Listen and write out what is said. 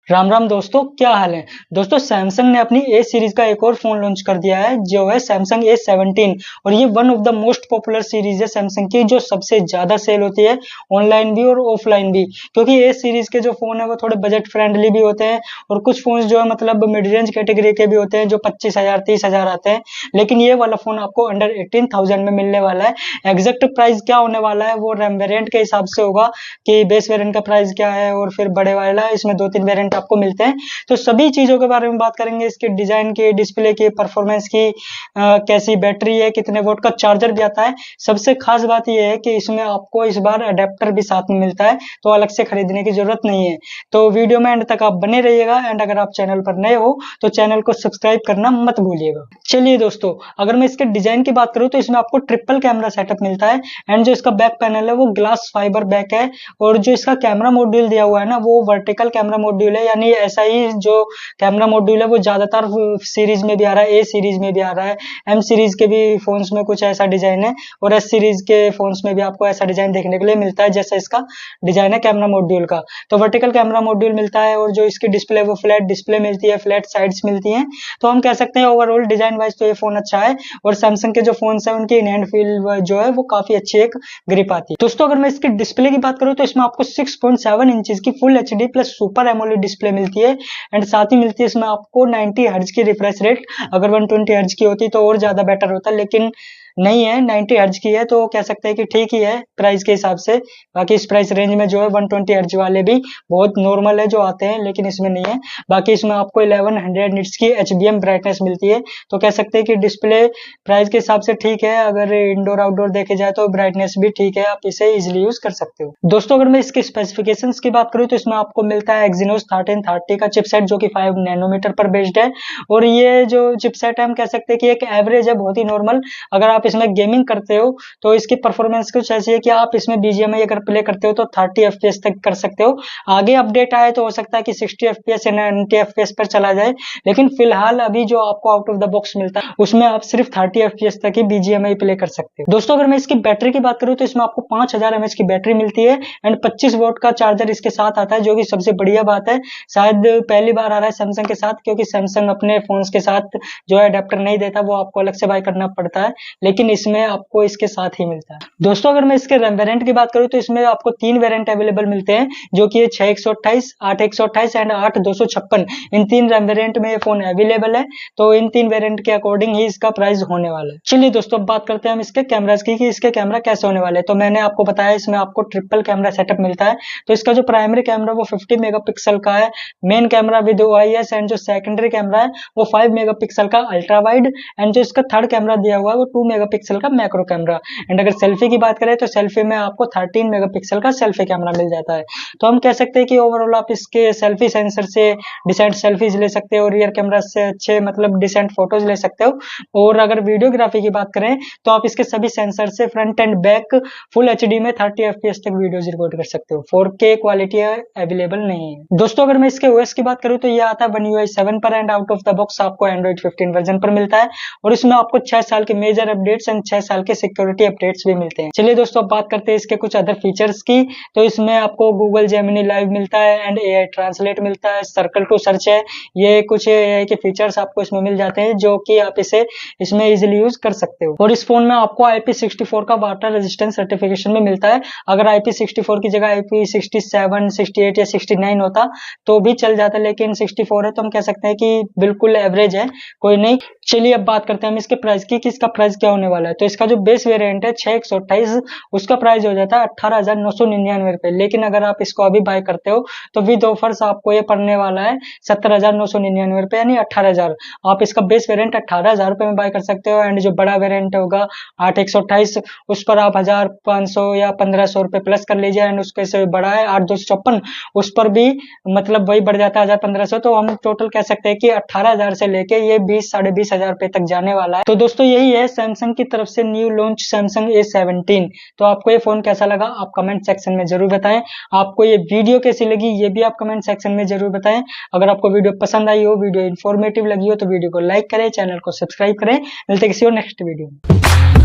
राम राम दोस्तों, क्या हाल है। दोस्तों सैमसंग ने अपनी ए सीरीज का एक और फोन लॉन्च कर दिया है जो है सैमसंग A17। और ये one of the most popular series है सैमसंग की, जो सबसे ज्यादा सेल होती है ऑनलाइन भी और ऑफलाइन भी। क्योंकि ए सीरीज के जो फोन है वो थोड़े बजट फ्रेंडली भी होते हैं और कुछ फोन जो है मतलब मिड रेंज कैटेगरी के भी होते हैं जो 25,000 30,000 आते हैं। लेकिन ये वाला फोन आपको अंडर 18,000 में मिलने वाला है। एग्जैक्ट प्राइस क्या होने वाला है वो रैम वेरिएंट के हिसाब से होगा कि बेस वेरिएंट का प्राइस क्या है और फिर बड़े वाला इसमें 2-3 वेरिएंट आपको मिलते हैं। तो सभी चीजों के बारे में बात करेंगे, इसके डिजाइन की, डिस्प्ले की, परफॉर्मेंस की, कैसी बैटरी है, कितने वोल्ट का चार्जर भी आता है। सबसे खास बात यह है कि इसमें आपको इस बार अडेप्टर भी साथ में मिलता है, तो अलग से खरीदने की जरूरत नहीं है। तो वीडियो में एंड तक आप बने रहिएगा। एंड अगर आप चैनल पर नए हो तो चैनल को सब्सक्राइब करना मत भूलिएगा। चलिए दोस्तों, अगर मैं इसके डिजाइन की बात करूं तो इसमें आपको ट्रिपल कैमरा सेटअप मिलता है। एंड जो इसका बैक पैनल है वो ग्लास फाइबर बैक है। और जो इसका कैमरा मॉड्यूल दिया हुआ है ना, वो वर्टिकल कैमरा मॉड्यूल है, यानी ऐसा ही जो कैमरा मॉड्यूल है वो ज्यादातर सीरीज में भी आ रहा है, ए सीरीज में भी आ रहा है, एम सीरीज के भी फोन्स में कुछ ऐसा डिजाइन है और एस सीरीज के फोन्स में भी आपको ऐसा डिजाइन देखने के लिए मिलता है जैसा इसका डिजाइन है कैमरा मॉड्यूल का। तो वर्टिकल कैमरा मॉड्यूल मिलता है और जो इसकी डिस्प्ले वो फ्लैट डिस्प्ले मिलती है, फ्लैट साइड्स मिलती हैं। तो हम कह सकते हैं ओवरऑल डिजाइन वाइज तो ये फोन अच्छा है। और सैमसंग के जो फोन्स है उनकी इन हैंड फील जो है वो काफी अच्छी एक ग्रिप आती है। दोस्तों अगर मैं इसकी डिस्प्ले की बात करूं तो इसमें आपको 6.7 इंचेस की full HD plus super AMOLED display मिलती है। एंड साथ ही मिलती है इसमें आपको 90 हर्ट्ज की रिफ्रेश रेट। अगर 120 हर्ट्ज की होती तो और ज्यादा बेटर होता, लेकिन नहीं है, 90 हर्ट्ज की है, तो कह सकते हैं कि ठीक ही है प्राइस के हिसाब से। बाकी इस प्राइस रेंज में जो है 120 हर्ट्ज वाले भी बहुत नॉर्मल है जो आते हैं, लेकिन इसमें नहीं है। बाकी इसमें आपको 1100 निट्स की HBM ब्राइटनेस मिलती है। तो कह सकते हैं कि डिस्प्ले प्राइस के हिसाब से ठीक है। अगर इंडोर आउटडोर देखे जाए तो ब्राइटनेस भी ठीक है, आप इसे इजिली यूज कर सकते हो। दोस्तों अगर मैं इसके स्पेसिफिकेशंस की बात करूं तो इसमें आपको मिलता है Exynos 1330 का चिपसेट जो कि 5 नैनोमीटर पर बेस्ड है। और ये जो चिपसेट है हम कह सकते हैं कि एक एवरेज है, बहुत ही नॉर्मल। अगर आप इसमें गेमिंग करते हो तो इसकी परफॉर्मेंस कुछ ऐसी है कि आप इसमें BGMI अगर प्ले करते हो तो 30 FPS तक कर सकते हो। आगे अपडेट आए तो हो सकता है कि 60 FPS या 90 FPS पर चला जाए, लेकिन फिलहाल अभी जो आपको आउट ऑफ द बॉक्स मिलता है उसमें आप सिर्फ 30 FPS तक ही BGMI प्ले कर सकते हो। दोस्तों अगर मैं इसकी बैटरी की बात करूं तो इसमें आपको 5000 mAh की बैटरी मिलती है एंड 25 वोल्ट का चार्जर इसके साथ आता है, जो कि सबसे बढ़िया बात है। शायद पहली बार आ रहा है सैमसंग के साथ, क्योंकि सैमसंग अपने फोन्स के साथ जो है अडेप्टर नहीं देता, वो आपको अलग से बाय करना पड़ता है, लेकिन इसमें आपको इसके साथ ही मिलता है। दोस्तों अगर मैं इसके रैम वेरिएंट की बात करूं तो इसमें आपको 3 वेरिएंट अवेलेबल मिलते हैं, जो कि 6128, 8128 एंड 8256। इन 3 रैम वेरिएंट में ये फोन अवेलेबल है। तो इन 3 वेरिएंट के अकॉर्डिंग ही इसका प्राइस होने वाला है। चलिए दोस्तों अब बात करते हैं हम इसके कैमरास की कि इसके कैमरा कैसे होने वाले हैं। तो मैंने आपको बताया इसमें आपको ट्रिपल कैमरा सेटअप मिलता है। तो इसका जो प्राइमरी कैमरा वो 50 मेगापिक्सल का है, main camera with OIS। And जो सेकेंडरी कैमरा है वो 5 मेगापिक्सल का अल्ट्रा वाइड। एंड जो इसका थर्ड कैमरा दिया हुआ है वो 2 मेगापिक्सल का मैक्रो कैमरा। एंड अगर सेल्फी की बात करें तो सेल्फी में आपको 13 मेगापिक्सल का सेल्फी कैमरा मिल जाता है। तो हम कह सकते हैं कि ओवरऑल आप इसके सेल्फी सेंसर से डिसेंट सेल्फीज ले सकते हो और रियर कैमरा से अच्छे मतलब डिसेंट फोटोज ले सकते हो। और अगर वीडियोग्राफी की बात करें तो आप इसके सभी सेंसर से front end back full HD में 30 FPS तक वीडियोज रिकॉर्ड कर सकते हो। 4K क्वालिटी अवेलेबल नहीं है। दोस्तों अगर मैं इसके OS की बात करूं तो ये आता है One UI 7 पर and out of the box आपको Android 15 वर्जन पर मिलता है। और इसमें आपको 6 साल के मेजर अपडेट्स एंड 6 साल के सिक्योरिटी अपडेट्स भी मिलते हैं। चलिए दोस्तों अब बात करते हैं इसके कुछ अदर फीचर्स की। तो इसमें आपको गूगल जेमिनी लाइव मिलता है एंड AI ट्रांसलेट मिलता है, सर्कल टू सर्च है। ये कुछ AI के फीचर्स आपको इसमें मिल जाते हैं जो कि आप इसे इसमें इजीली यूज कर सकते हो। और इस फोन में आपको IP64 का वाटर रेजिस्टेंस सर्टिफिकेशन भी मिलता है। अगर IP64 की जगह IP67, 68 या 69 होता तो भी चल जाता, लेकिन 64 है तो हम कह सकते हैं कि बिल्कुल एवरेज है, कोई नहीं। चलिए अब बात करते हैं हम इसके प्राइस की कि इसका प्राइस क्या होने वाला है। तो इसका जो बेस वेरिएंट है 6128, उसका प्राइस हो जाता है 18,999 रुपए। लेकिन अगर आप इसको अभी बाय करते हो तो विद ऑफर्स आपको ये पड़ने वाला है 17,999 रुपए, यानी 18,000। आप इसका बेस वेरिएंट 18,000 रुपए में बाय कर सकते हो। एंड जो बड़ा वेरिएंट होगा 8128, उस पर आप 1,500 या 1,500 रुपए प्लस कर लीजिए। एंड उसके से बड़ा है 8,256, उस पर भी मतलब वही बढ़ जाता है 1,500। तो हम टोटल कह सकते हैं कि 18,000 से लेके ये 20-20,500 रुपए तक जाने वाला है। तो दोस्तों यही है सैमसंग की तरफ से न्यू लॉन्च सैमसंग A17। तो आपको ये फोन कैसा लगा आप कमेंट सेक्शन में जरूर बताएं। आपको ये वीडियो कैसी लगी ये भी आप कमेंट सेक्शन में जरूर बताएं। अगर आपको वीडियो पसंद आई हो, वीडियो इन्फॉर्मेटिव लगी हो तो वीडियो को लाइक करें, चैनल को सब्सक्राइब करें। मिलते हैं किसी और नेक्स्ट वीडियो में।